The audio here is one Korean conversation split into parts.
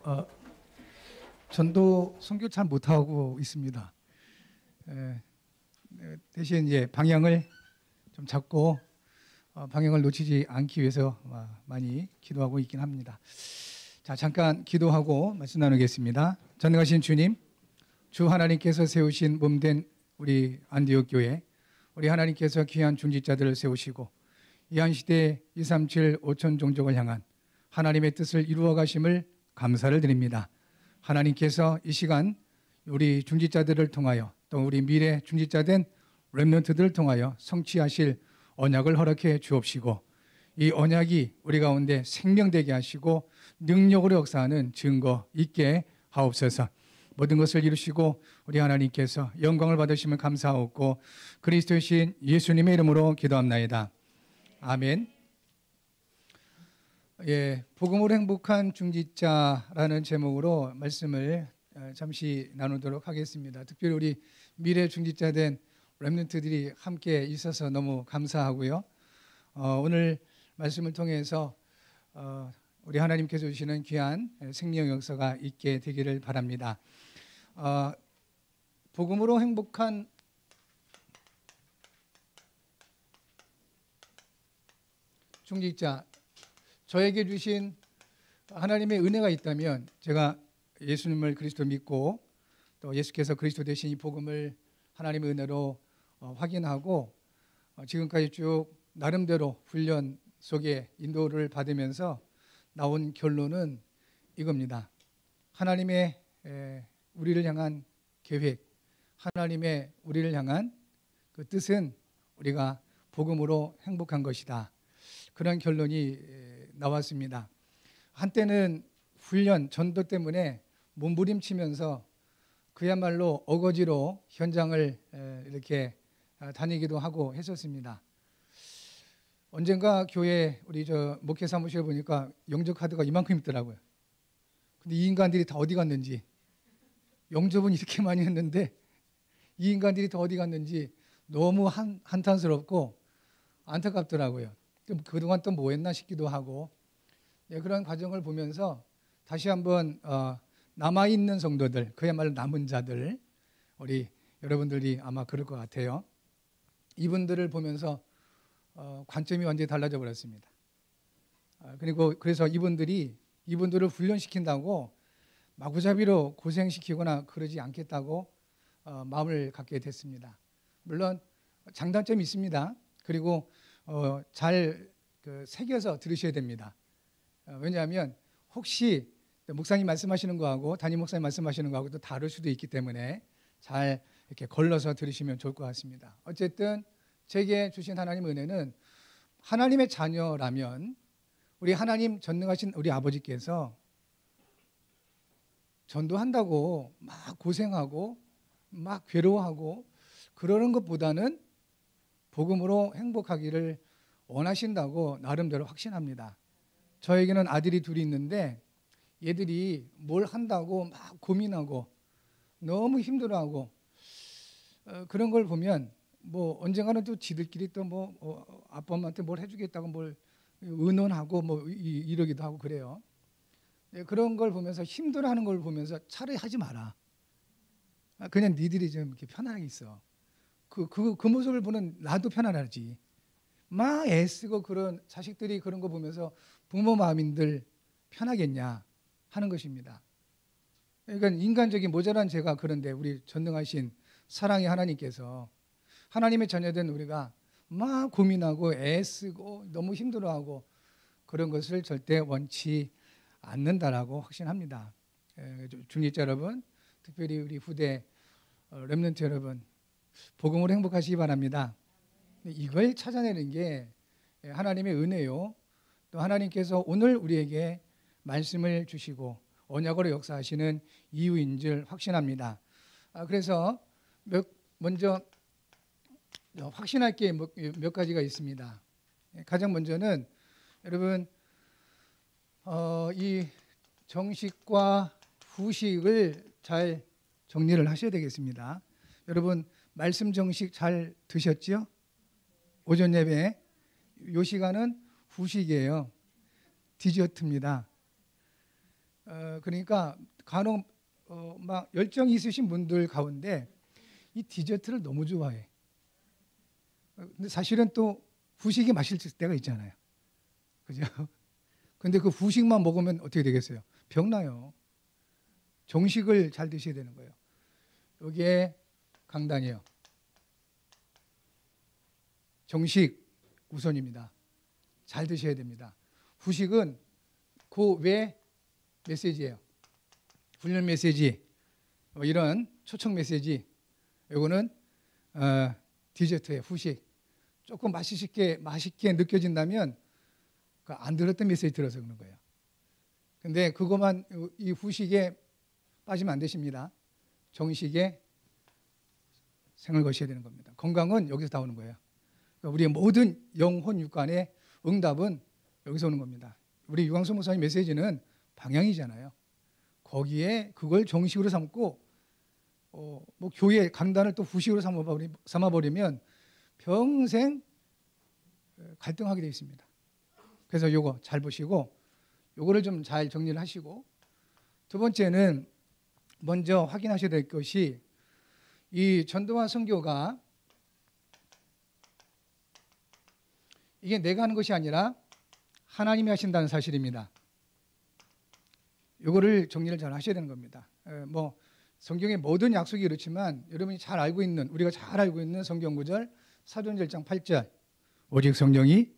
어, 전도 선교 잘 못하고 있습니다. 대신 이제 방향을 좀 잡고 방향을 놓치지 않기 위해서 많이 기도하고 있긴 합니다. 자, 잠깐 기도하고 말씀 나누겠습니다. 전능하신 주님, 주 하나님께서 세우신 몸된 우리 안디옥 교회, 우리 하나님께서 귀한 중직자들을 세우시고 이 한 시대 237 5천 종족을 향한 하나님의 뜻을 이루어 가심을 감사를 드립니다. 하나님께서 이 시간 우리 중직자들을 통하여 또 우리 미래 중직자된 렘넌트들을 통하여 성취하실 언약을 허락해 주옵시고 이 언약이 우리 가운데 생명되게 하시고 능력으로 역사하는 증거 있게 하옵소서. 모든 것을 이루시고 우리 하나님께서 영광을 받으시면 감사하옵고 그리스도의 신 예수님의 이름으로 기도합나이다. 아멘. 예, 복음으로 행복한 중직자라는 제목으로 말씀을 잠시 나누도록 하겠습니다. 특별히 우리 미래 중직자된 렘넌트들이 함께 있어서 너무 감사하고요. 오늘 말씀을 통해서 우리 하나님께서 주시는 귀한 생명 역사가 있게 되기를 바랍니다. 복음으로 행복한 중직자, 저에게 주신 하나님의 은혜가 있다면 제가 예수님을 그리스도 믿고 또 예수께서 그리스도 되신 이 복음을 하나님의 은혜로 확인하고 지금까지 쭉 나름대로 훈련 속에 인도를 받으면서 나온 결론은 이겁니다. 하나님의 우리를 향한 계획, 하나님의 우리를 향한 그 뜻은 우리가 복음으로 행복한 것이다. 그런 결론이 나왔습니다. 한때는 훈련, 전도 때문에 몸부림치면서 그야말로 어거지로 현장을 이렇게 다니기도 하고 했었습니다. 언젠가 교회 우리 목회 사무실에 보니까 영접 카드가 이만큼 있더라고요. 근데 이 인간들이 다 어디 갔는지, 영접은 이렇게 많이 했는데 이 인간들이 다 어디 갔는지 너무 한탄스럽고 안타깝더라고요. 그동안 또 뭐 했나 싶기도 하고, 그런 과정을 보면서 다시 한번 남아있는 성도들, 그야말로 남은 자들, 우리 여러분들이 아마 그럴 것 같아요. 이분들을 보면서 관점이 완전히 달라져 버렸습니다. 그래서 이분들을 훈련시킨다고 마구잡이로 고생시키거나 그러지 않겠다고 마음을 갖게 됐습니다. 물론 장단점이 있습니다. 그리고 잘 새겨서 들으셔야 됩니다. 왜냐하면 혹시 목사님 말씀하시는 거하고 담임 목사님 말씀하시는 거하고 또 다를 수도 있기 때문에 잘 이렇게 걸러서 들으시면 좋을 것 같습니다. 어쨌든 제게 주신 하나님의 은혜는 하나님의 자녀라면 우리 하나님 전능하신 우리 아버지께서 전도한다고 막 고생하고 막 괴로워하고 그러는 것보다는 복음으로 행복하기를 원하신다고 나름대로 확신합니다. 저에게는 아들이 둘이 있는데 얘들이 뭘 한다고 막 고민하고 너무 힘들어하고 그런 걸 보면 뭐 언젠가는 또 지들끼리 또 뭐 아빠 엄마한테 뭘 해주겠다고 뭘 의논하고 뭐 이러기도 하고 그래요. 그런 걸 보면서 힘들어하는 걸 보면서 차라리 하지 마라. 그냥 니들이 좀 이렇게 편안하게 있어. 그 모습을 보는 나도 편안하지. 막 애쓰고 그런 자식들이 그런 거 보면서 부모 마음인들 편하겠냐 하는 것입니다. 그러니까 인간적인 모자란 제가 그런데 우리 전능하신 사랑의 하나님께서 하나님의 자녀된 우리가 막 고민하고 애쓰고 너무 힘들어하고 그런 것을 절대 원치 않는다라고 확신합니다. 중직자 여러분, 특별히 우리 후대 렘넌트 여러분, 복음으로 행복하시기 바랍니다. 이걸 찾아내는 게 하나님의 은혜요. 또 하나님께서 오늘 우리에게 말씀을 주시고 언약으로 역사하시는 이유인 줄 확신합니다. 그래서 먼저 확신할 게 몇 가지가 있습니다. 가장 먼저는 여러분 이 정식과 후식을 잘 정리를 하셔야 되겠습니다. 여러분 말씀 정식 잘 드셨죠? 오전 예배 이 시간은 후식이에요. 디저트입니다. 그러니까 간혹 막 열정이 있으신 분들 가운데 이 디저트를 너무 좋아해. 근데 사실은 또 후식이 맛있을 때가 있잖아요. 그죠? 근데 그 후식만 먹으면 어떻게 되겠어요? 병나요. 정식을 잘 드셔야 되는 거예요. 여기에 강단이에요. 정식 우선입니다. 잘 드셔야 됩니다. 후식은 그 외 메시지예요. 훈련 메시지, 뭐 이런 초청 메시지. 이거는 디저트예요. 후식. 조금 맛있게 느껴진다면 안 들었던 메시지 들어서 그런 거예요. 근데 그것만 이 후식에 빠지면 안 되십니다. 정식에 생을 거셔야 되는 겁니다. 건강은 여기서 나오는 거예요. 그러니까 우리의 모든 영혼 육간의 응답은 여기서 오는 겁니다. 우리 유광수 목사님 메시지는 방향이잖아요. 거기에 그걸 정식으로 삼고 뭐 교회 강단을 또 후식으로 삼아버리면 평생 갈등하게 되어 있습니다. 그래서 요거 잘 보시고 요거를 좀 잘 정리를 하시고, 두 번째는 먼저 확인하셔야 될 것이 이 전도와 선교가 이게 내가 하는 것이 아니라 하나님이 하신다는 사실입니다. 요거를 정리를 잘 하셔야 되는 겁니다. 뭐 성경의 모든 약속이 그렇지만 여러분이 잘 알고 있는, 우리가 잘 알고 있는 성경 구절 사도행전 1장 8절, 오직 성령이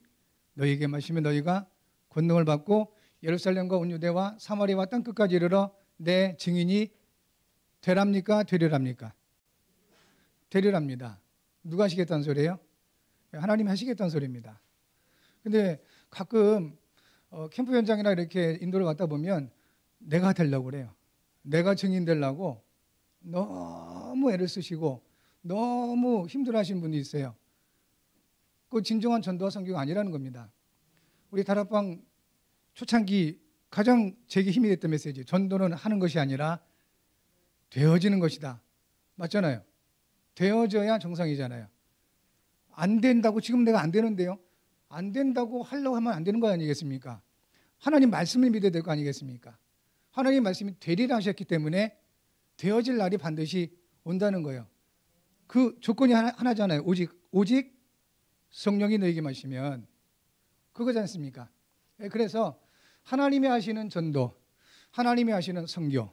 너희에게 마시면 너희가 권능을 받고 예루살렘과 온 유대와 사마리아와 땅 끝까지 이르러 내 증인이 되랍니까? 되리랍니까? 되리랍니다. 누가 하시겠다는 소리예요? 하나님이 하시겠다는 소리입니다. 근데 가끔 캠프 현장이나 이렇게 인도를 갔다 보면 내가 되려고 그래요. 내가 증인 되려고 너무 애를 쓰시고 너무 힘들어하시는 분이 있어요. 그 진정한 전도와 선교가 아니라는 겁니다. 우리 다락방 초창기 가장 제게 힘이 됐던 메시지, 전도는 하는 것이 아니라 되어지는 것이다. 맞잖아요. 되어져야 정상이잖아요. 안 된다고, 지금 내가 안 되는데요, 안 된다고 하려고 하면 안 되는 거 아니겠습니까? 하나님 말씀을 믿어야 될 거 아니겠습니까? 하나님 말씀이 되리라 하셨기 때문에 되어질 날이 반드시 온다는 거예요. 그 조건이 하나잖아요. 오직 성령이 너에게 마시면, 그거지 않습니까? 그래서 하나님이 하시는 전도, 하나님이 하시는 선교,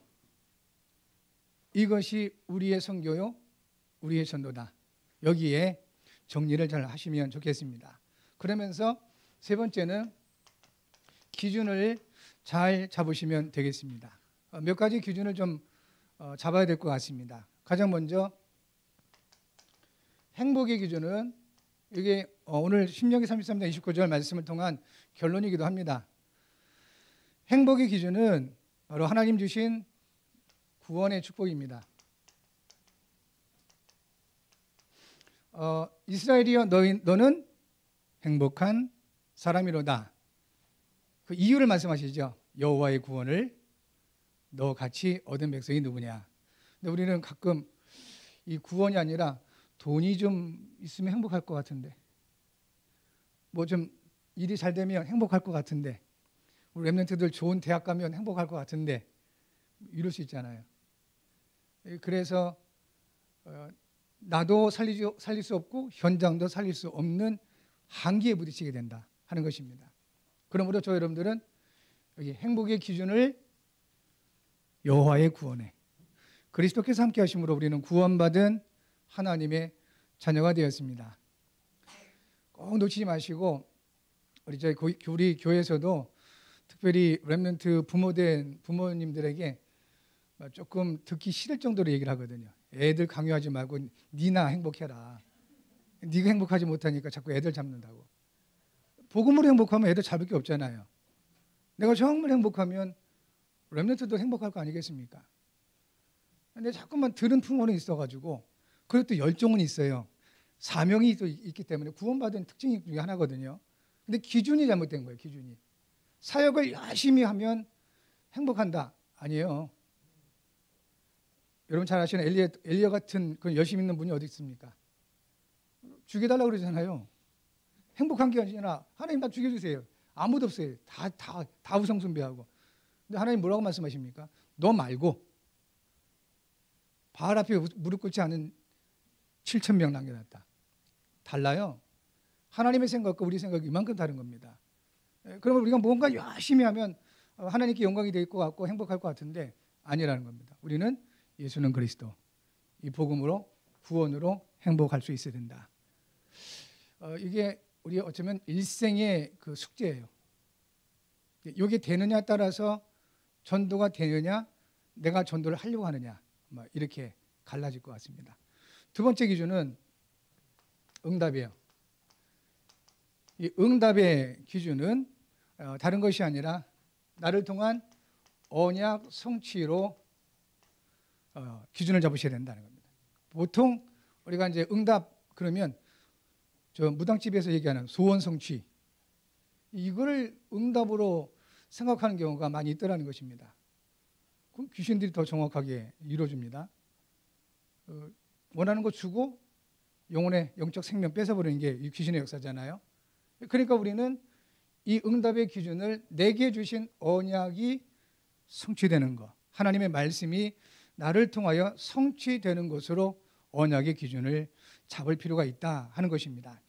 이것이 우리의 선교요, 우리의 전도다. 여기에 정리를 잘 하시면 좋겠습니다. 그러면서 세 번째는 기준을 잘 잡으시면 되겠습니다. 몇 가지 기준을 좀 잡아야 될 것 같습니다. 가장 먼저 행복의 기준은, 이게 오늘 신명기 33장 29절 말씀을 통한 결론이기도 합니다. 행복의 기준은 바로 하나님 주신 구원의 축복입니다. 이스라엘이여 너는 행복한 사람이로다. 그 이유를 말씀하시죠. 여호와의 구원을 너 같이 얻은 백성이 누구냐. 근데 우리는 가끔 이 구원이 아니라 돈이 좀 있으면 행복할 것 같은데, 뭐 좀 일이 잘 되면 행복할 것 같은데, 우리 랩런트들 좋은 대학 가면 행복할 것 같은데, 이럴 수 있잖아요. 그래서 나도 살릴 수 없고 현장도 살릴 수 없는 한계에 부딪히게 된다 하는 것입니다. 그러므로 저 여러분들은 여기 행복의 기준을 여호와의 구원에, 그리스도께서 함께 하심으로 우리는 구원받은 하나님의 자녀가 되었습니다. 꼭 놓치지 마시고, 우리 교회에서도 특별히 렘넌트 부모된 부모님들에게 조금 듣기 싫을 정도로 얘기를 하거든요. 애들 강요하지 말고 니나 행복해라. 네가 행복하지 못하니까 자꾸 애들 잡는다고. 복음으로 행복하면 애들 잡을 게 없잖아요. 내가 정말 행복하면 렘넌트도 행복할 거 아니겠습니까? 근데 자꾸만 들은 풍어는 있어가지고, 그리고 또 열정은 있어요. 사명이 또 있기 때문에 구원받은 특징 중에 하나거든요. 근데 기준이 잘못된 거예요. 기준이. 사역을 열심히 하면 행복한다. 아니에요. 여러분 잘 아시는 엘리야 같은 그 열심히 있는 분이 어디 있습니까? 죽여달라고 그러잖아요. 행복한 게 아니라 하나님 나 죽여주세요. 아무도 없어요. 다 우상숭배하고. 근데 하나님 뭐라고 말씀하십니까? 너 말고 바알 앞에 무릎 꿇지 않은 7,000명 남겨놨다. 달라요. 하나님의 생각과 우리 생각이 이만큼 다른 겁니다. 그러면 우리가 뭔가 열심히 하면 하나님께 영광이 될 것 같고 행복할 것 같은데 아니라는 겁니다. 우리는 예수는 그리스도, 이 복음으로 구원으로 행복할 수 있어야 된다. 이게 우리 어쩌면 일생의 그 숙제예요. 이게 되느냐에 따라서 전도가 되느냐, 내가 전도를 하려고 하느냐, 이렇게 갈라질 것 같습니다. 두 번째 기준은 응답이에요. 이 응답의 기준은 다른 것이 아니라 나를 통한 언약 성취로 기준을 잡으셔야 된다는 겁니다. 보통 우리가 이제 응답 그러면 저 무당집에서 얘기하는 소원 성취, 이거를 응답으로 생각하는 경우가 많이 있더라는 것입니다. 그럼 귀신들이 더 정확하게 이루어줍니다. 원하는 거 주고 영혼의 영적 생명 뺏어버리는 게 이 귀신의 역사잖아요. 그러니까 우리는 이 응답의 기준을 내게 주신 언약이 성취되는 것, 하나님의 말씀이 나를 통하여 성취되는 것으로 언약의 기준을 잡을 필요가 있다 하는 것입니다.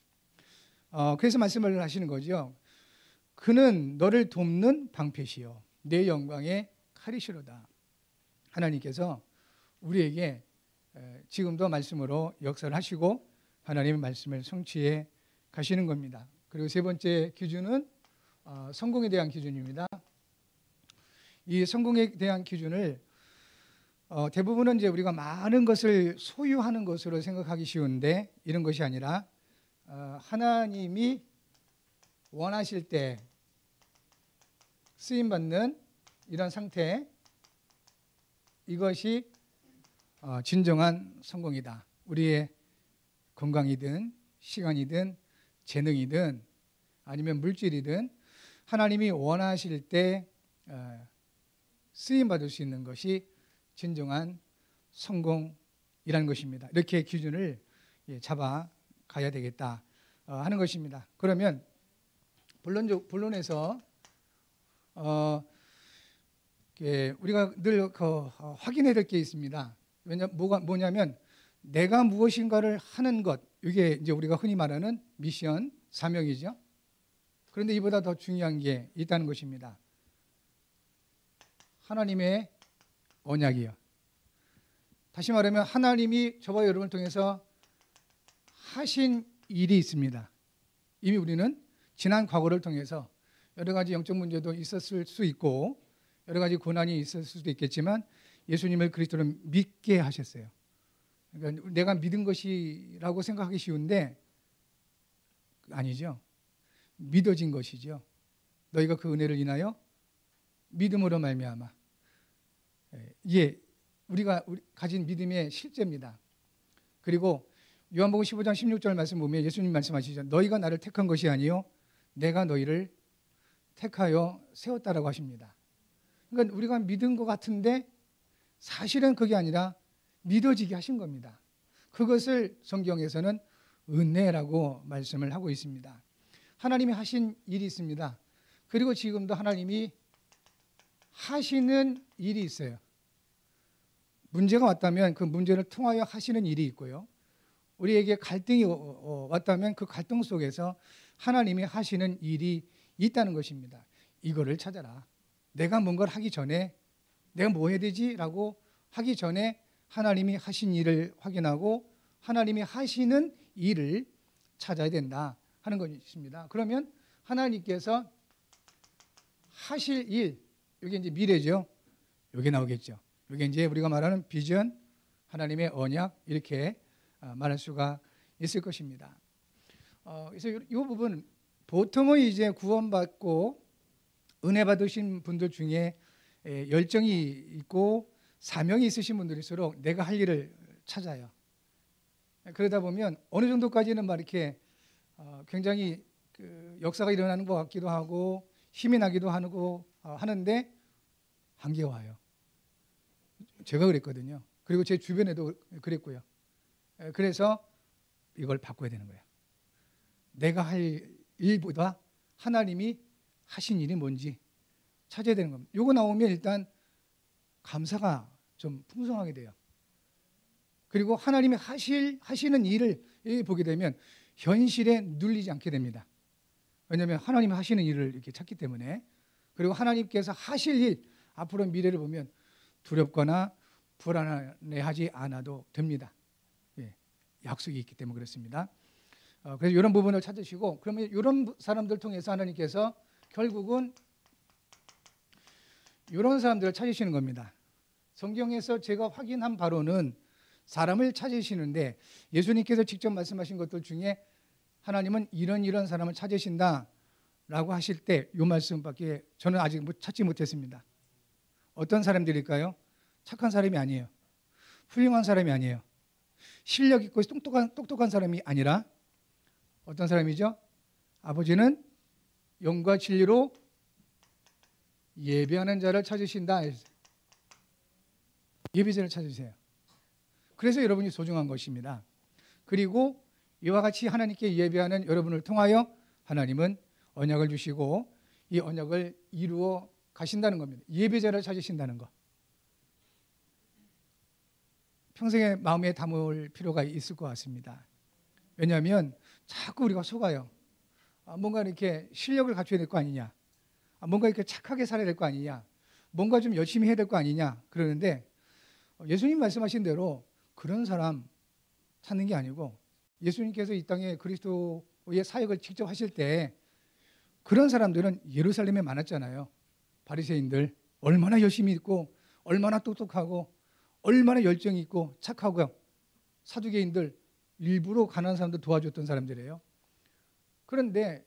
그래서 말씀을 하시는 거죠. 그는 너를 돕는 방패시요 내 영광의 칼이시로다. 하나님께서 우리에게 지금도 말씀으로 역사를 하시고 하나님의 말씀을 성취해 가시는 겁니다. 그리고 세 번째 기준은 성공에 대한 기준입니다. 이 성공에 대한 기준을 대부분은 이제 우리가 많은 것을 소유하는 것으로 생각하기 쉬운데 이런 것이 아니라 하나님이 원하실 때 쓰임받는 이런 상태, 이것이 진정한 성공이다. 우리의 건강이든 시간이든 재능이든 아니면 물질이든 하나님이 원하실 때 쓰임받을 수 있는 것이 진정한 성공이라는 것입니다. 이렇게 기준을 잡아가야 되겠다 하는 것입니다. 그러면 본론에서 우리가 늘 확인해야 될 게 있습니다. 뭐냐면 내가 무엇인가를 하는 것, 이게 이제 우리가 흔히 말하는 미션, 사명이죠. 그런데 이보다 더 중요한 게 있다는 것입니다. 하나님의 언약이요. 다시 말하면 하나님이 저와 여러분을 통해서 하신 일이 있습니다. 이미 우리는 지난 과거를 통해서 여러 가지 영적 문제도 있었을 수 있고 여러 가지 고난이 있었을 수도 있겠지만 예수님을 그리스도로 믿게 하셨어요. 그러니까 내가 믿은 것이라고 생각하기 쉬운데 아니죠. 믿어진 것이죠. 너희가 그 은혜를 인하여 믿음으로 말미암아. 이게 우리가 가진 믿음의 실제입니다. 그리고 요한복음 15장 16절 말씀 보면 예수님 말씀하시죠. 너희가 나를 택한 것이 아니요 내가 너희를 택하여 세웠다라고 하십니다. 그러니까 우리가 믿은 것 같은데 사실은 그게 아니라 믿어지게 하신 겁니다. 그것을 성경에서는 은혜라고 말씀을 하고 있습니다. 하나님이 하신 일이 있습니다. 그리고 지금도 하나님이 하시는 일이 있어요. 문제가 왔다면 그 문제를 통하여 하시는 일이 있고요. 우리에게 갈등이 왔다면 그 갈등 속에서 하나님이 하시는 일이 있다는 것입니다. 이거를 찾아라. 내가 뭔가를 하기 전에 내가 뭐 해야 되지? 라고 하기 전에 하나님이 하신 일을 확인하고 하나님이 하시는 일을 찾아야 된다 하는 것입니다. 그러면 하나님께서 하실 일, 이게 이제 미래죠. 이게 나오겠죠. 이게 이제 우리가 말하는 비전, 하나님의 언약 이렇게 말할 수가 있을 것입니다. 그래서 이 부분 보통은 이제 구원받고 은혜 받으신 분들 중에 열정이 있고 사명이 있으신 분들일수록 내가 할 일을 찾아요. 그러다 보면 어느 정도까지는 막 이렇게 굉장히 그 역사가 일어나는 것 같기도 하고 힘이 나기도 하고 하는데 한계가 와요. 제가 그랬거든요. 그리고 제 주변에도 그랬고요. 그래서 이걸 바꿔야 되는 거예요. 내가 할 일보다 하나님이 하신 일이 뭔지 찾아야 되는 겁니다. 요거 나오면 일단 감사가 좀 풍성하게 돼요. 그리고 하나님이 하시는 일을 보게 되면 현실에 눌리지 않게 됩니다. 왜냐하면 하나님이 하시는 일을 이렇게 찾기 때문에. 그리고 하나님께서 하실 일, 앞으로 미래를 보면 두렵거나 불안해하지 않아도 됩니다. 예, 약속이 있기 때문에 그렇습니다. 그래서 이런 부분을 찾으시고, 그러면 이런 사람들 통해서 하나님께서 결국은 이런 사람들을 찾으시는 겁니다. 성경에서 제가 확인한 바로는 사람을 찾으시는데, 예수님께서 직접 말씀하신 것들 중에 하나님은 이런 사람을 찾으신다라고 하실 때 이 말씀밖에 저는 아직 찾지 못했습니다. 어떤 사람들일까요? 착한 사람이 아니에요. 훌륭한 사람이 아니에요. 실력 있고 똑똑한 사람이 아니라 어떤 사람이죠? 아버지는 영과 진리로 예배하는 자를 찾으신다. 예배자를 찾으세요. 그래서 여러분이 소중한 것입니다. 그리고 이와 같이 하나님께 예배하는 여러분을 통하여 하나님은 언약을 주시고 이 언약을 이루어 가신다는 겁니다. 예배자를 찾으신다는 것. 평생에 마음에 담을 필요가 있을 것 같습니다. 왜냐하면 자꾸 우리가 속아요. 뭔가 이렇게 실력을 갖춰야 될 거 아니냐, 뭔가 이렇게 착하게 살아야 될 거 아니냐, 뭔가 좀 열심히 해야 될 거 아니냐 그러는데, 예수님 말씀하신 대로 그런 사람 찾는 게 아니고, 예수님께서 이 땅에 그리스도의 사역을 직접 하실 때 그런 사람들은 예루살렘에 많았잖아요. 바리새인들 얼마나 열심히 있고 얼마나 똑똑하고 얼마나 열정이 있고 착하고요. 사두개인들 일부러 가난한 사람들 도와줬던 사람들이에요. 그런데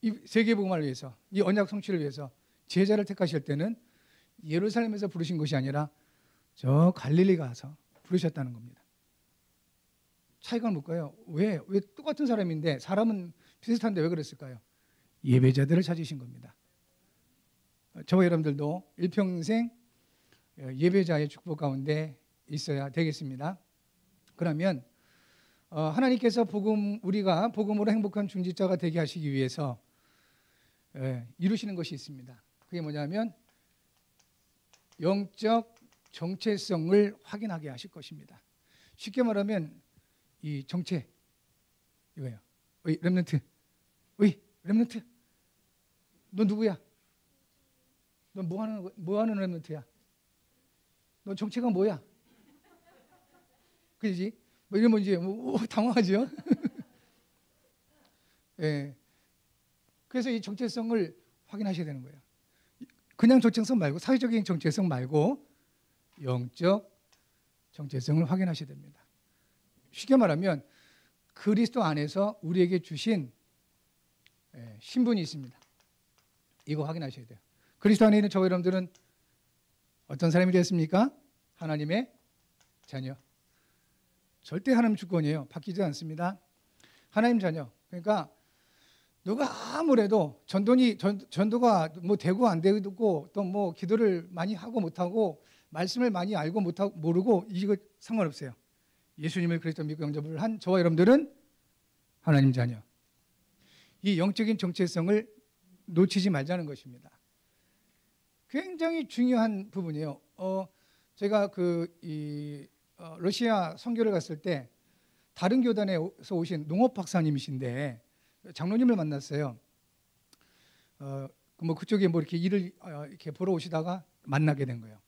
이 세계복음을 위해서, 이 언약 성취를 위해서 제자를 택하실 때는 예루살렘에서 부르신 것이 아니라 저 갈릴리 가서 부르셨다는 겁니다. 차이가 뭘까요? 왜 똑같은 사람인데, 사람은 비슷한데 왜 그랬을까요? 예배자들을 찾으신 겁니다. 저와 여러분들도 일평생 예배자의 축복 가운데 있어야 되겠습니다. 그러면 하나님께서 우리가 복음으로 행복한 중직자가 되게 하시기 위해서 이루시는 것이 있습니다. 그게 뭐냐면 영적 정체성을 확인하게 하실 것입니다. 쉽게 말하면 이 정체 이거예요. 어이 렘넌트, 너 누구야? 너 뭐 하는 렘넌트야? 너 정체가 뭐야? 그지? 뭐 이러면 이제 당황하죠. 예. 그래서 이 정체성을 확인하셔야 되는 거예요. 그냥 정체성 말고, 사회적인 정체성 말고 영적 정체성을 확인하셔야 됩니다. 쉽게 말하면 그리스도 안에서 우리에게 주신 신분이 있습니다. 이거 확인하셔야 돼요. 그리스도 안에 있는 저와 여러분들은 어떤 사람이 되었습니까? 하나님의 자녀. 절대 하나님 주권이에요. 바뀌지 않습니다. 하나님 자녀. 그러니까 누가 아무래도 전도가 뭐 되고 안 되고, 또 뭐 기도를 많이 하고 못하고 말씀을 많이 알고 못하고 모르고, 이거 상관없어요. 예수님을 그리스도 믿고 영접을 한 저와 여러분들은 하나님 자녀. 이 영적인 정체성을 놓치지 말자는 것입니다. 굉장히 중요한 부분이에요. 제가 러시아 선교를 갔을 때 다른 교단에서 오신 농업 박사님이신데 장로님을 만났어요. 뭐 그쪽에 뭐 이렇게 일을 이렇게 보러 오시다가 만나게 된 거예요.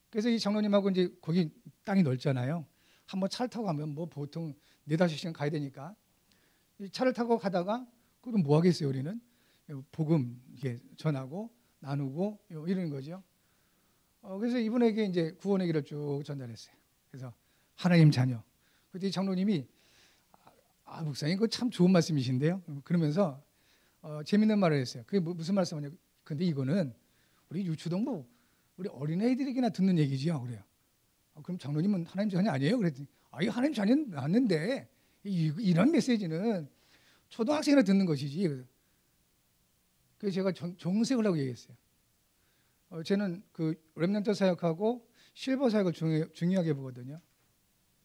그래서 이 장로님하고 이제 거기 땅이 넓잖아요. 한번 차를 타고 가면 뭐 보통 4-5시간 가야 되니까 이 차를 타고 가다가, 그럼 뭐 하겠어요? 우리는 복음 이렇게 전하고 나누고 이러는 거죠. 그래서 이분에게 이제 구원의 길을 쭉 전달했어요. 그래서 하나님 자녀. 그때 장로님이 목사님 그거 참 좋은 말씀이신데요. 그러면서 재밌는 말을 했어요. 그게 무슨 말씀이냐? 근데 이거는 우리 유초동부 우리 어린애들에게나 듣는 얘기지요. 그래요. 그럼 장로님은 하나님 자녀 아니에요? 그랬더니 이 하나님 자녀는 맞는데 이런 메시지는 초등학생이나 듣는 것이지. 그래서 제가 정색을 하고 얘기했어요. 저는 그 렘넌트 사역하고 실버 사역을 중요하게 보거든요.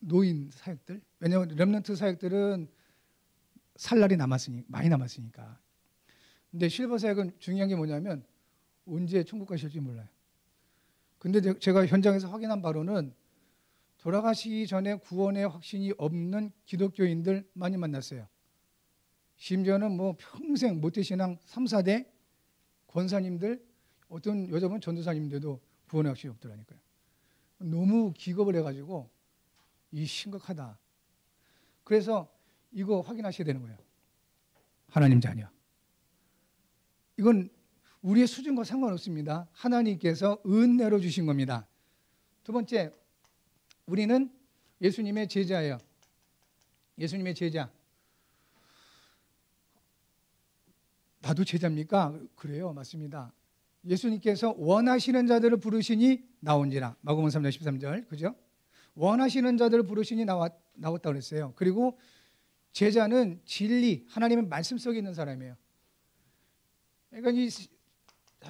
노인 사역들. 왜냐하면 렘넌트 사역들은 살 날이 많이 남았으니까. 근데 실버 사역은 중요한 게 뭐냐면 언제 천국 가실지 몰라요. 근데 제가 현장에서 확인한 바로는 돌아가시기 전에 구원의 확신이 없는 기독교인들 많이 만났어요. 심지어는 뭐 평생 모태신앙 3, 4대 권사님들, 어떤 여자분 전도사님들도 구원의 확신이 없더라니까요. 너무 기겁을 해가지고 이 심각하다. 그래서 이거 확인하셔야 되는 거예요. 하나님 자녀. 이건 우리의 수준과 상관없습니다. 하나님께서 은혜로 주신 겁니다. 두 번째, 우리는 예수님의 제자예요. 예수님의 제자. 나도 제자입니까? 그래요. 맞습니다. 예수님께서 원하시는 자들을 부르시니 나온지라. 마가복음 3장 13절. 그죠? 원하시는 자들을 부르시니 나왔다고 그랬어요. 그리고 제자는 진리, 하나님의 말씀 속에 있는 사람이에요. 그러니까 이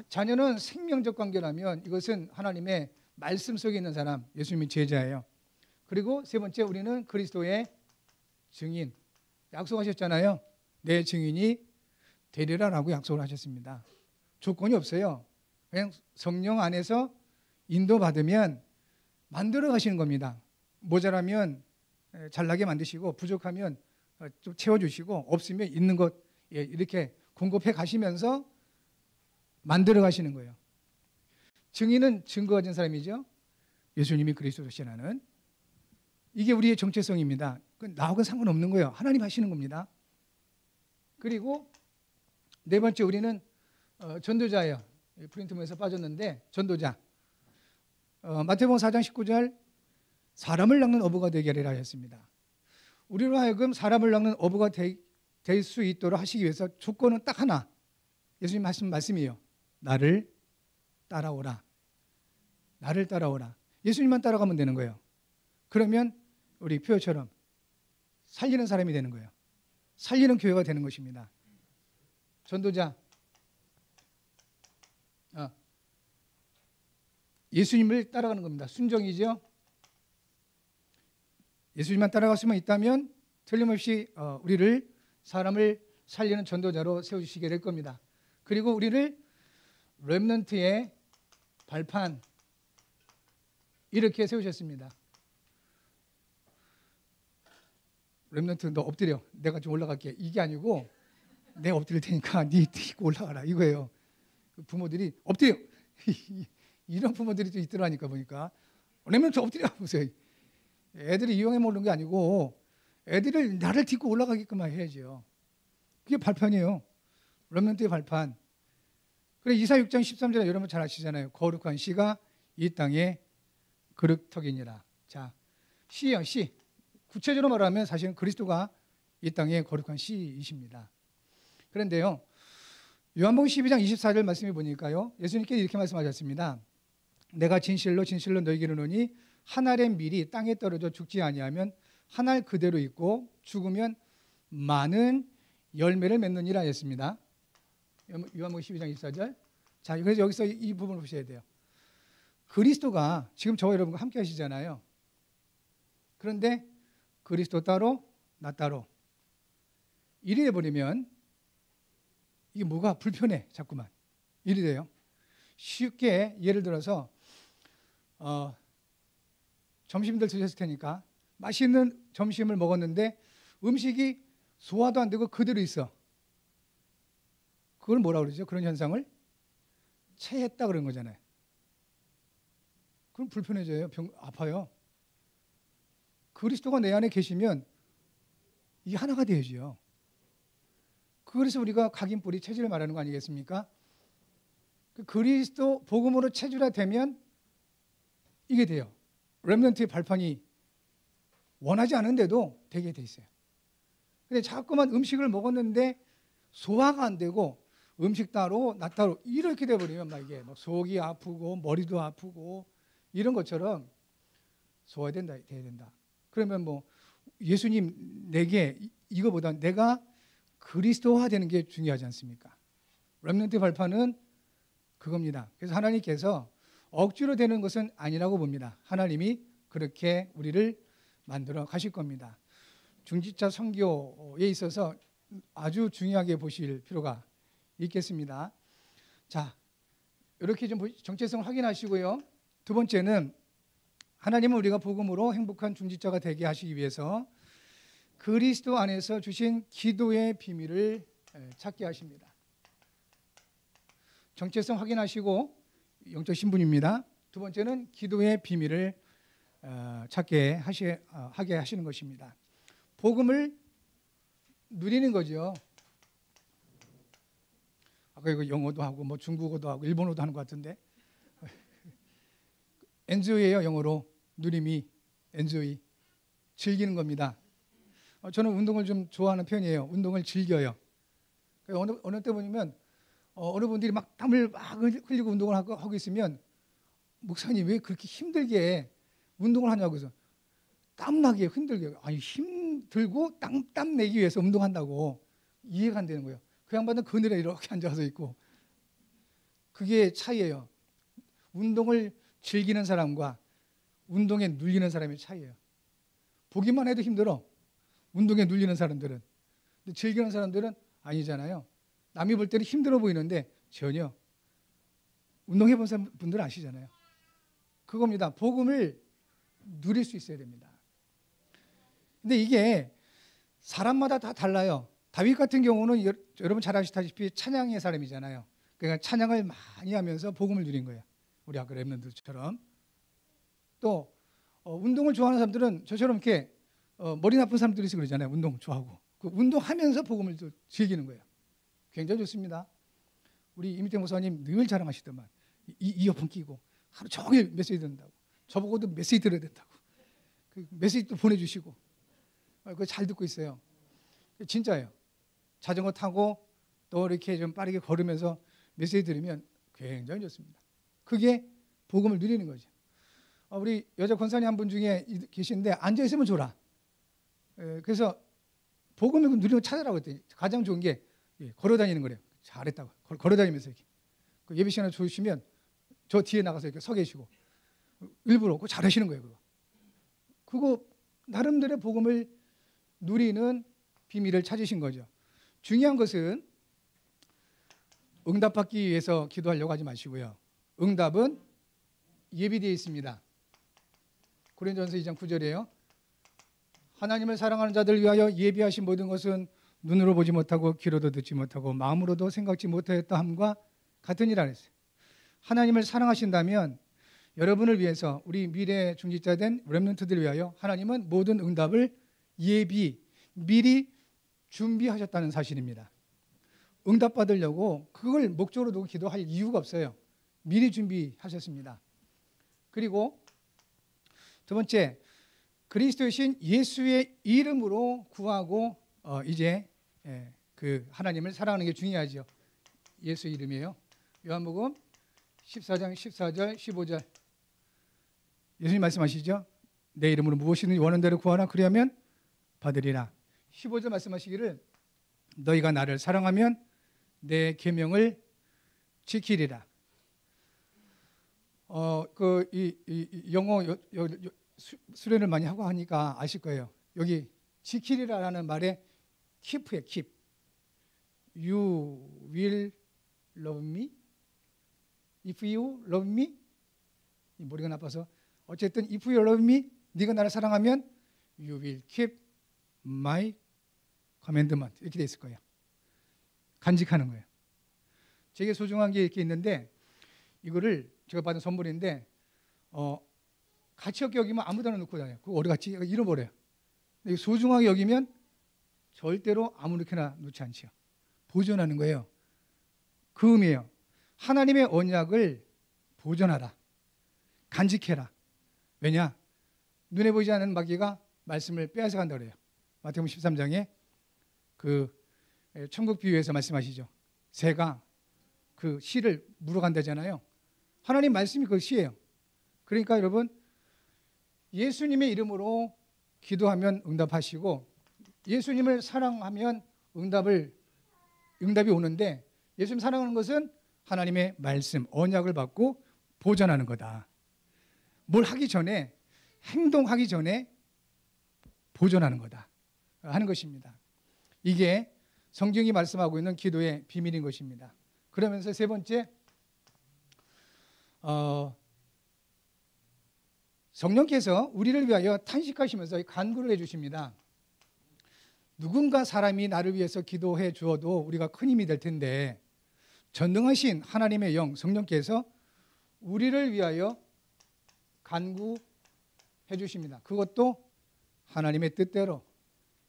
자녀는 생명적 관계라면 이것은 하나님의 말씀 속에 있는 사람, 예수님의 제자예요. 그리고 세 번째, 우리는 그리스도의 증인. 약속하셨잖아요. 내 증인이 되리라라고 약속을 하셨습니다. 조건이 없어요. 그냥 성령 안에서 인도받으면 만들어 가시는 겁니다. 모자라면 잘나게 만드시고 부족하면 좀 채워주시고 없으면 있는 것 이렇게 공급해 가시면서 만들어 가시는 거예요. 증인은 증거 가진 사람이죠. 예수님이 그리스도시라는. 이게 우리의 정체성입니다. 나하고는 상관없는 거예요. 하나님 하시는 겁니다. 그리고 네 번째, 우리는 전도자예요. 프린트문에서 빠졌는데 전도자. 마태복음 4장 19절 사람을 낚는 어부가 되게 하리라 하였습니다. 우리로 하여금 사람을 낚는 어부가 될 수 있도록 하시기 위해서 조건은 딱 하나. 예수님 말씀이에요. 나를 따라오라. 나를 따라오라. 예수님만 따라가면 되는 거예요. 그러면 우리 표처럼 살리는 사람이 되는 거예요. 살리는 교회가 되는 것입니다. 전도자. 예수님을 따라가는 겁니다. 순종이죠. 예수님만 따라갈 수만 있다면 틀림없이 우리를 사람을 살리는 전도자로 세워주시게 될 겁니다. 그리고 우리를 렘넌트의 발판 이렇게 세우셨습니다. 렘넌트 너 엎드려. 내가 좀 올라갈게. 이게 아니고 내가 엎드릴 테니까 네 뛰고 올라가라 이거예요. 부모들이 엎드려. 이런 부모들이 또 있더라니까 보니까. 렘넌트 엎드려 보세요. 애들이 이용해 먹는 게 아니고 애들을 나를 딛고 올라가게끔 해야죠. 그게 발판이에요. 렘넌트의 발판. 그래 이사 6장 13절에 여러분 잘 아시잖아요. 거룩한 씨가 이 땅에 그릇턱이니라. 자, 씨요, 씨. 구체적으로 말하면 사실은 그리스도가 이 땅에 거룩한 씨이십니다. 그런데요, 요한복음 12장 24절 말씀해 보니까요, 예수님께서 이렇게 말씀하셨습니다. 내가 진실로 진실로 너희에게 이르노니 한 알의 밀이 땅에 떨어져 죽지 아니하면 한 알 그대로 있고 죽으면 많은 열매를 맺느니라 했습니다. 요한복음 12장 24절. 자, 그래서 여기서 이 부분을 보셔야 돼요. 그리스도가 지금 저와 여러분과 함께 하시잖아요. 그런데 그리스도 따로 나 따로 이리 돼버리면 이게 뭐가 불편해 자꾸만. 이리 돼요. 쉽게 예를 들어서 점심들 드셨을 테니까 맛있는 점심을 먹었는데 음식이 소화도 안 되고 그대로 있어. 그걸 뭐라 그러죠? 그런 현상을 체했다 그런 거잖아요. 그럼 불편해져요. 아파요. 그리스도가 내 안에 계시면 이 하나가 되어지요. 그래서 우리가 각인뿌리 체질을 말하는 거 아니겠습니까? 그 그리스도 복음으로 체질화되면 이게 돼요. 렘넌트의 발판이 원하지 않은데도 되게 돼 있어요. 근데 자꾸만 음식을 먹었는데 소화가 안 되고 음식 따로 나 따로 이렇게 돼버리면 막 이게 막 속이 아프고 머리도 아프고 이런 것처럼 소화돼야 된다. 그러면 뭐 예수님 내게 이거보다 내가 그리스도화 되는 게 중요하지 않습니까? 렘넌트 발판은 그겁니다. 그래서 하나님께서 억지로 되는 것은 아니라고 봅니다. 하나님이 그렇게 우리를 만들어 가실 겁니다. 중직자 선교에 있어서 아주 중요하게 보실 필요가 있겠습니다. 자, 이렇게 좀 정체성을 확인하시고요. 두 번째는 하나님은 우리가 복음으로 행복한 중직자가 되게 하시기 위해서 그리스도 안에서 주신 기도의 비밀을 찾게 하십니다. 정체성 확인하시고 영적 신분입니다. 두 번째는 기도의 비밀을 하게 하시는 것입니다. 복음을 누리는 거죠. 아까 이거 영어도 하고 뭐 중국어도 하고 일본어도 하는 것 같은데 엔조이예요. 영어로 누림이 엔조이 즐기는 겁니다. 저는 운동을 좀 좋아하는 편이에요. 운동을 즐겨요. 어느 때 보면 어느 분들이 막 땀을 막 흘리고 운동을 하고 있으면 목사님 왜 그렇게 힘들게 운동을 하냐고 해서 땀나게 힘들게 아니 힘들고 땀 내기 위해서 운동한다고 이해가 안 되는 거예요. 그 양반은 그늘에 이렇게 앉아서 있고 그게 차이예요. 운동을 즐기는 사람과 운동에 눌리는 사람의 차이예요. 보기만 해도 힘들어. 운동에 눌리는 사람들은. 근데 즐기는 사람들은 아니잖아요. 남이 볼 때는 힘들어 보이는데 전혀 운동해본 분들은 아시잖아요. 그겁니다. 복음을 누릴 수 있어야 됩니다. 근데 이게 사람마다 다 달라요. 다윗 같은 경우는 여러분 잘 아시다시피 찬양의 사람이잖아요. 그러니까 찬양을 많이 하면서 복음을 누린 거예요. 우리 아까 랩런들처럼. 또 운동을 좋아하는 사람들은 저처럼 이렇게 머리 나쁜 사람들이 있어 그러잖아요. 운동 좋아하고. 그 운동하면서 복음을 또 즐기는 거예요. 굉장히 좋습니다. 우리 이미태 목사님 늘 자랑하시더만 이어폰 끼고 하루 종일 메시지 듣는다고. 저보고도 메시지 들어야 된다고. 그 메시지도 보내주시고 그거 잘 듣고 있어요. 진짜예요. 자전거 타고 또 이렇게 좀 빠르게 걸으면서 메시지 들으면 굉장히 좋습니다. 그게 복음을 누리는 거죠. 우리 여자 권사님 한 분 중에 계신데 앉아있으면 좋라. 그래서 복음을 누리는 거 찾으라고 했더니 가장 좋은 게 걸어다니는 거래요. 잘했다고. 걸어다니면서 이렇게. 예배 시간에 좋으시면 저 뒤에 나가서 이렇게 서 계시고 일부러 그거 잘하시는 거예요. 그거 나름대로 복음을 누리는 비밀을 찾으신 거죠. 중요한 것은 응답받기 위해서 기도하려고 하지 마시고요. 응답은 예비되어 있습니다. 고린도전서 2장 9절이에요. 하나님을 사랑하는 자들 위하여 예비하신 모든 것은 눈으로 보지 못하고 귀로도 듣지 못하고 마음으로도 생각지 못하였다 함과 같으니라 그랬어요. 하나님을 사랑하신다면 여러분을 위해서 우리 미래 중직자 된 렘넌트들을 위하여 하나님은 모든 응답을 미리 준비하셨다는 사실입니다. 응답 받으려고 그걸 목적으로 두고 기도할 이유가 없어요. 미리 준비하셨습니다. 그리고 두 번째, 그리스도의 신 예수의 이름으로 구하고 이제 그 하나님을 사랑하는 게 중요하죠. 예수 이름이에요. 요한복음 14장 14절 15절 예수님 말씀하시죠. 내 이름으로 무엇이든지 원하는 대로 구하라 그리하면 받으리라. 15절 말씀하시기를 너희가 나를 사랑하면 내 계명을 지키리라. 영어 수련을 많이 하고 하니까 아실 거예요. 여기 지키리라라는 말에 keep예요. keep. You will love me? If you love me? 머리가 나빠서 어쨌든 if you love me, 네가 나를 사랑하면 you will keep my commandment 이렇게 돼 있을 거예요. 간직하는 거예요. 제게 소중한 게 이렇게 있는데 이거를 제가 받은 선물인데 가치 없게 여기면 아무 데나 놓고 다녀요. 그거 어디 갔지? 잃어버려요. 근데 소중하게 여기면 절대로 아무렇게나 놓지 않죠. 보존하는 거예요. 그 의미예요. 하나님의 언약을 보존하라. 간직해라. 왜냐? 눈에 보이지 않는 마귀가 말씀을 빼앗아 간다고 그래요. 마태복음 13장에 그 천국 비유에서 말씀하시죠. 새가 그 씨를 물어간다잖아요. 하나님 말씀이 그 씨예요. 그러니까 여러분 예수님의 이름으로 기도하면 응답하시고 예수님을 사랑하면 응답이 오는데 예수님 사랑하는 것은 하나님의 말씀, 언약을 받고 보존하는 거다. 뭘 하기 전에 행동하기 전에 보존하는 거다 하는 것입니다. 이게 성경이 말씀하고 있는 기도의 비밀인 것입니다. 그러면서 세 번째 성령께서 우리를 위하여 탄식하시면서 간구를 해주십니다. 누군가 사람이 나를 위해서 기도해 주어도 우리가 큰 힘이 될 텐데 전능하신 하나님의 영 성령께서 우리를 위하여 간구해 주십니다. 그것도 하나님의 뜻대로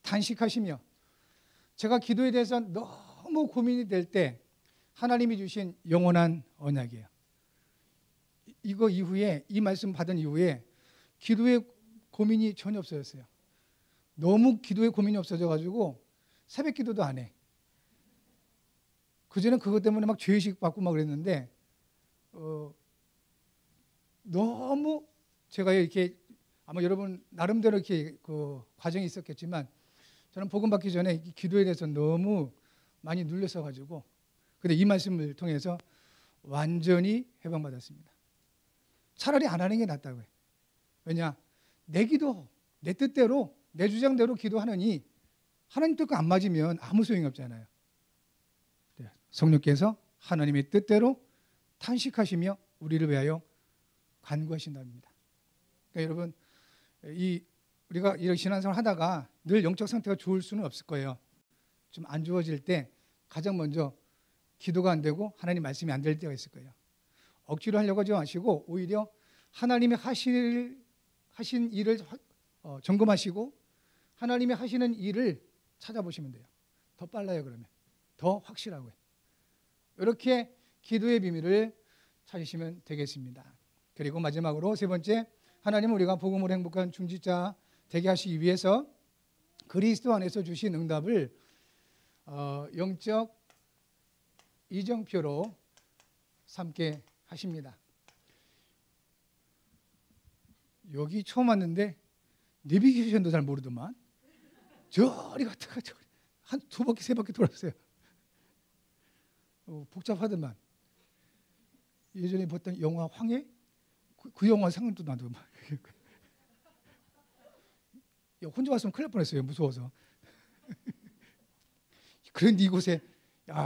탄식하시며, 제가 기도에 대해서 너무 고민이 될 때 하나님이 주신 영원한 언약이에요. 이거 이후에, 이 말씀 받은 이후에 기도에 고민이 전혀 없어졌어요. 너무 기도에 고민이 없어져가지고 새벽 기도도 안 해. 그전엔 그것 때문에 막 죄의식 받고 막 그랬는데 너무 제가 이렇게, 아마 여러분 나름대로 이렇게 그 과정이 있었겠지만 저는 복음 받기 전에 기도에 대해서 너무 많이 눌렸어 가지고, 근데 이 말씀을 통해서 완전히 해방받았습니다. 차라리 안 하는 게 낫다고요. 왜냐? 내 기도, 내 뜻대로, 내 주장대로 기도하느니 하나님 뜻과 안 맞으면 아무 소용이 없잖아요. 성령께서 하나님의 뜻대로 탄식하시며 우리를 위하여 간구하신답니다. 그러니까 여러분, 우리가 이런 신앙생활 하다가 늘 영적 상태가 좋을 수는 없을 거예요. 좀 안 좋아질 때 가장 먼저 기도가 안 되고 하나님 말씀이 안 될 때가 있을 거예요. 억지로 하려고 하지 마시고 오히려 하나님이 하신 일을 점검하시고 하나님이 하시는 일을 찾아보시면 돼요. 더 빨라요. 그러면 더 확실하고요. 이렇게 기도의 비밀을 찾으시면 되겠습니다. 그리고 마지막으로 세 번째, 하나님은 우리가 복음으로 행복한 중지자 되게 하시기 위해서 그리스도 안에서 주신 응답을 영적 이정표로 삼게 하십니다. 여기 처음 왔는데 내비게이션도 잘 모르더만 저리 갔다가 저리 한 두 바퀴 세 바퀴 돌았어요. 복잡하더만. 예전에 봤던 영화 황해? 그 영화 생각도 나도 막. 혼자 왔으면 큰일 날 뻔했어요. 무서워서. 그런데 이곳에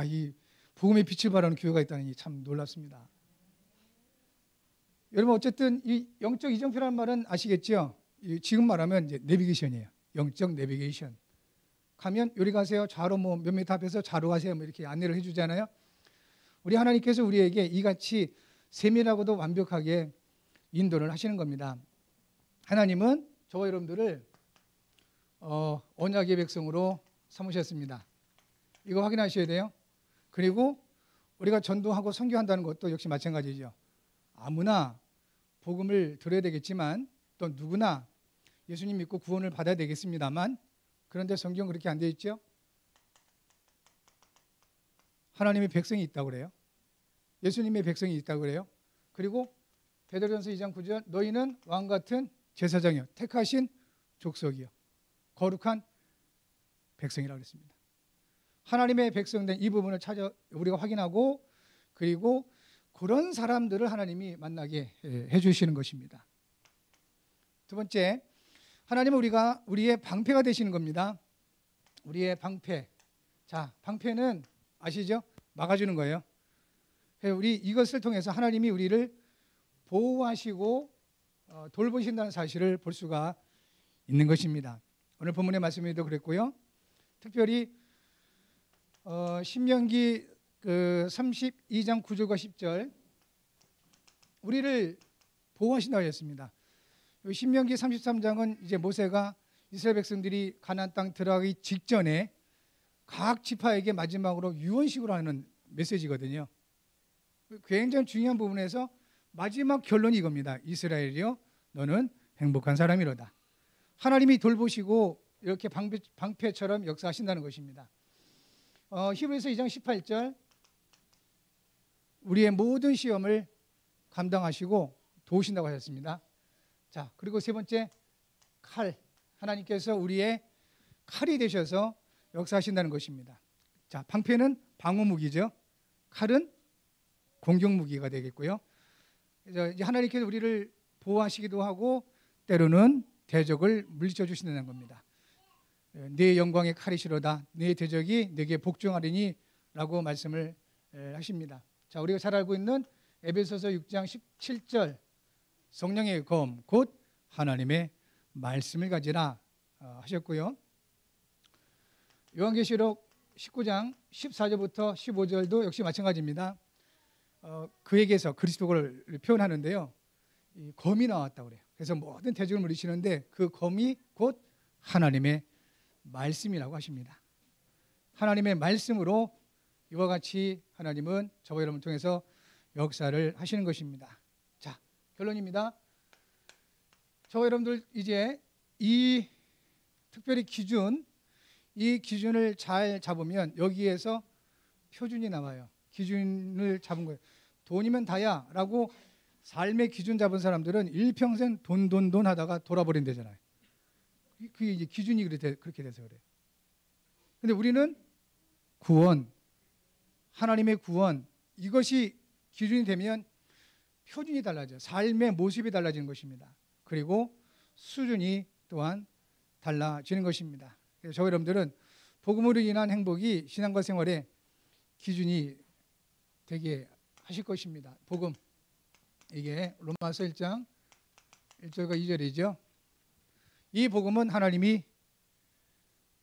이 복음의 빛을 발하는 교회가 있다니 참 놀랍습니다. 여러분, 어쨌든 이 영적 이정표라는 말은 아시겠죠? 지금 말하면 이제 내비게이션이에요. 영적 내비게이션. 가면 요리 가세요. 좌로 몇 미터 앞에서 좌로 가세요. 이렇게 안내를 해주잖아요. 우리 하나님께서 우리에게 이같이 세밀하고도 완벽하게 인도를 하시는 겁니다. 하나님은 저와 여러분들을 언약의 백성으로 삼으셨습니다. 이거 확인하셔야 돼요. 그리고 우리가 전도하고 선교한다는 것도 역시 마찬가지죠. 아무나 복음을 들어야 되겠지만 또 누구나 예수님 믿고 구원을 받아야 되겠습니다만, 그런데 성경 그렇게 안 되어 있죠. 하나님의 백성이 있다고 그래요. 예수님의 백성이 있다고 그래요. 그리고 베드로전서 2장 9절, 너희는 왕 같은 제사장이요 택하신 족속이요 거룩한 백성이라고 했습니다. 하나님의 백성된 이 부분을 우리가 확인하고, 그리고 그런 사람들을 하나님이 만나게 해주시는 것입니다. 두 번째, 하나님은 우리의 방패가 되시는 겁니다. 우리의 방패. 자, 방패는 아시죠? 막아주는 거예요. 우리 이것을 통해서 하나님이 우리를 보호하시고 돌보신다는 사실을 볼 수가 있는 것입니다. 오늘 본문의 말씀에도 그랬고요. 특별히 신명기 32장 9절과 10절 우리를 보호하신다고 했습니다. 신명기 33장은 이제 모세가 이스라엘 백성들이 가나안 땅 들어가기 직전에 각 지파에게 마지막으로 유언식으로 하는 메시지거든요. 굉장히 중요한 부분에서 마지막 결론이 이겁니다. 이스라엘이여 너는 행복한 사람이로다. 하나님이 돌보시고 이렇게 방패처럼 역사하신다는 것입니다. 히브리서 2장 18절 우리의 모든 시험을 감당하시고 도우신다고 하셨습니다. 자, 그리고 세 번째, 칼. 하나님께서 우리의 칼이 되셔서 역사하신다는 것입니다. 자, 방패는 방어 무기죠. 칼은 공격 무기가 되겠고요. 이제 하나님께서 우리를 보호하시기도 하고 때로는 대적을 물리쳐 주신다는 겁니다. 네 영광의 칼이시로다. 네 대적이 네게 복종하리니 라고 말씀을 하십니다. 자, 우리가 잘 알고 있는 에베소서 6장 17절 성령의 검 곧 하나님의 말씀을 가지라 하셨고요. 요한계시록 19장 14절부터 15절도 역시 마찬가지입니다. 그에게서 그리스도를 표현하는데요. 이 검이 나왔다고 그래요. 그래서 모든 대적을 물리치는데 그 검이 곧 하나님의 말씀이라고 하십니다. 하나님의 말씀으로 이와 같이 하나님은 저와 여러분을 통해서 역사를 하시는 것입니다. 자, 결론입니다. 저와 여러분들 이제 이 특별히 이 기준을 잘 잡으면 여기에서 표준이 나와요. 기준을 잡은 거예요. 돈이면 다야 라고 삶의 기준 잡은 사람들은 일평생 돈 하다가 돌아버린대잖아요. 그게 이제 기준이 그렇게 돼서 그래요. 근데 우리는 구원, 하나님의 구원, 이것이 기준이 되면 표준이 달라져요. 삶의 모습이 달라지는 것입니다. 그리고 수준이 또한 달라지는 것입니다. 그래서 저희 여러분들은 복음으로 인한 행복이 신앙과 생활의 기준이 되게 하실 것입니다. 복음, 이게 로마서 1장 1절과 2절이죠. 이 복음은 하나님이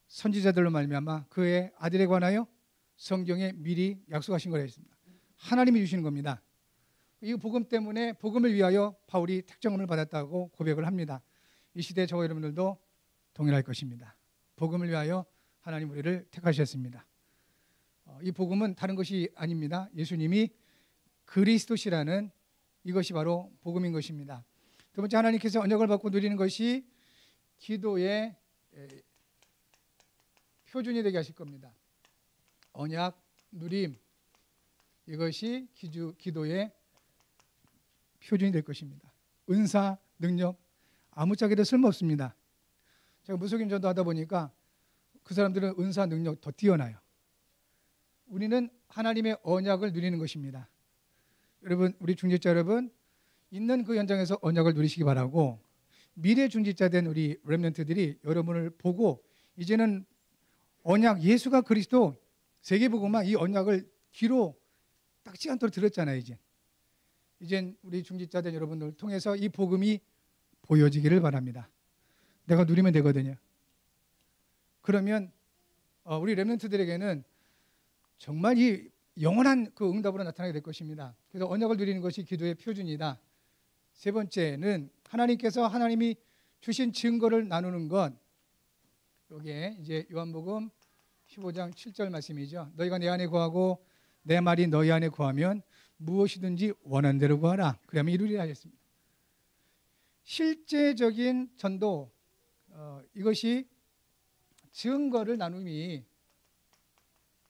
선지자들로 말미암아 그의 아들에 관하여 성경에 미리 약속하신 거라 했습니다. 하나님이 주시는 겁니다. 이 복음 때문에 복음을 위하여 바울이 택정을 받았다고 고백을 합니다. 이 시대 저와 여러분들도 동일할 것입니다. 복음을 위하여 하나님 우리를 택하셨습니다. 이 복음은 다른 것이 아닙니다. 예수님이 그리스도시라는 이것이 바로 복음인 것입니다. 두 번째, 하나님께서 언약을 받고 누리는 것이 기도의 표준이 되게 하실 겁니다. 언약, 누림, 이것이 기도의 표준이 될 것입니다. 은사, 능력, 아무짝에도 쓸모없습니다. 제가 무속인 전도 하다 보니까 그 사람들은 은사, 능력 더 뛰어나요. 우리는 하나님의 언약을 누리는 것입니다. 여러분, 우리 중직자 여러분, 있는 그 현장에서 언약을 누리시기 바라고, 미래 중직자 된 우리 렘넌트들이 여러분을 보고 이제는 언약, 예수가 그리스도, 세계복음화 이 언약을 귀로 닦지 않도록 들었잖아요. 이젠 우리 중직자 된 여러분들 통해서 이 복음이 보여지기를 바랍니다. 내가 누리면 되거든요. 그러면 우리 렘넌트들에게는 정말 이 영원한 그 응답으로 나타나게 될 것입니다. 그래서 언약을 누리는 것이 기도의 표준이다. 세 번째는 하나님께서 하나님이 주신 증거를 나누는 것. 여기에 이제 요한복음 15장 7절 말씀이죠. 너희가 내 안에 거하고 내 말이 너희 안에 거하면 무엇이든지 원하는 대로 구하라. 그러면 이루리라 하셨습니다. 실제적인 전도, 이것이 증거를 나눔이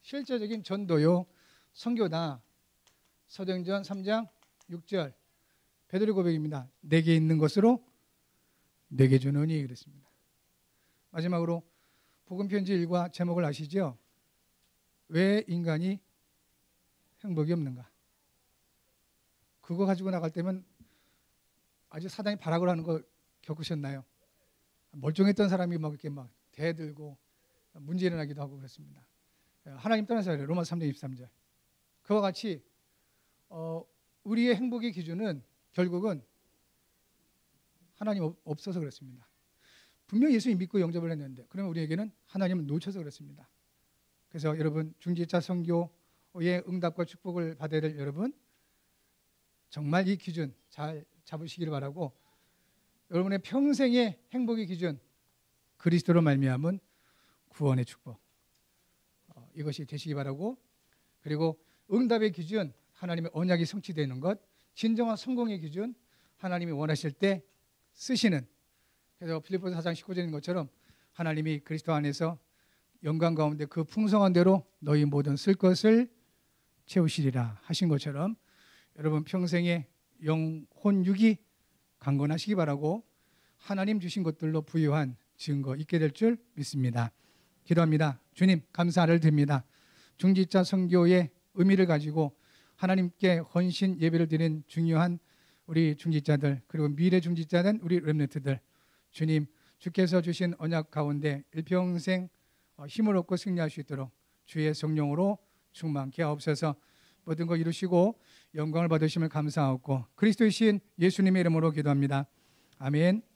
실제적인 전도요 선교다. 사도행전 3장 6절 베드로 고백입니다. 내게 있는 것으로 내게 주노니 그랬습니다. 마지막으로 복음편지 1과 제목을 아시죠? 왜 인간이 행복이 없는가? 그거 가지고 나갈 때면 아주 사단이 발악을 하는 거 겪으셨나요? 멀쩡했던 사람이 막 이렇게 막 대들고 문제 일어나기도 하고 그랬습니다. 하나님 떠나서 그래요. 로마서 3장 23절. 그와 같이 우리의 행복의 기준은 결국은 하나님 없어서 그렇습니다. 분명히 예수님 믿고 영접을 했는데 그러면 우리에게는 하나님을 놓쳐서 그렇습니다. 그래서 여러분 중직자 선교의 응답과 축복을 받아야 될 여러분, 정말 이 기준 잘 잡으시기를 바라고, 여러분의 평생의 행복의 기준 그리스도로 말미암은 구원의 축복, 이것이 되시기 바라고, 그리고 응답의 기준 하나님의 언약이 성취되는 것, 진정한 성공의 기준 하나님이 원하실 때 쓰시는, 그래서 빌립보서 4장 19절인 것처럼 하나님이 그리스도 안에서 영광 가운데 그 풍성한 대로 너희 모든 쓸 것을 채우시리라 하신 것처럼 여러분 평생의 영혼 육이 강건하시기 바라고 하나님 주신 것들로 부유한 증거 있게 될 줄 믿습니다. 기도합니다. 주님 감사를 드립니다. 중직자 선교의 의미를 가지고 하나님께 헌신 예배를 드리는 중요한 우리 중직자들, 그리고 미래 중직자는 우리 렘넌트들, 주님 주께서 주신 언약 가운데 일평생 힘을 얻고 승리할 수 있도록 주의 성령으로 충만케 하옵소서. 모든 거 이루시고 영광을 받으심을 감사하고 그리스도의 신 예수님의 이름으로 기도합니다. 아멘.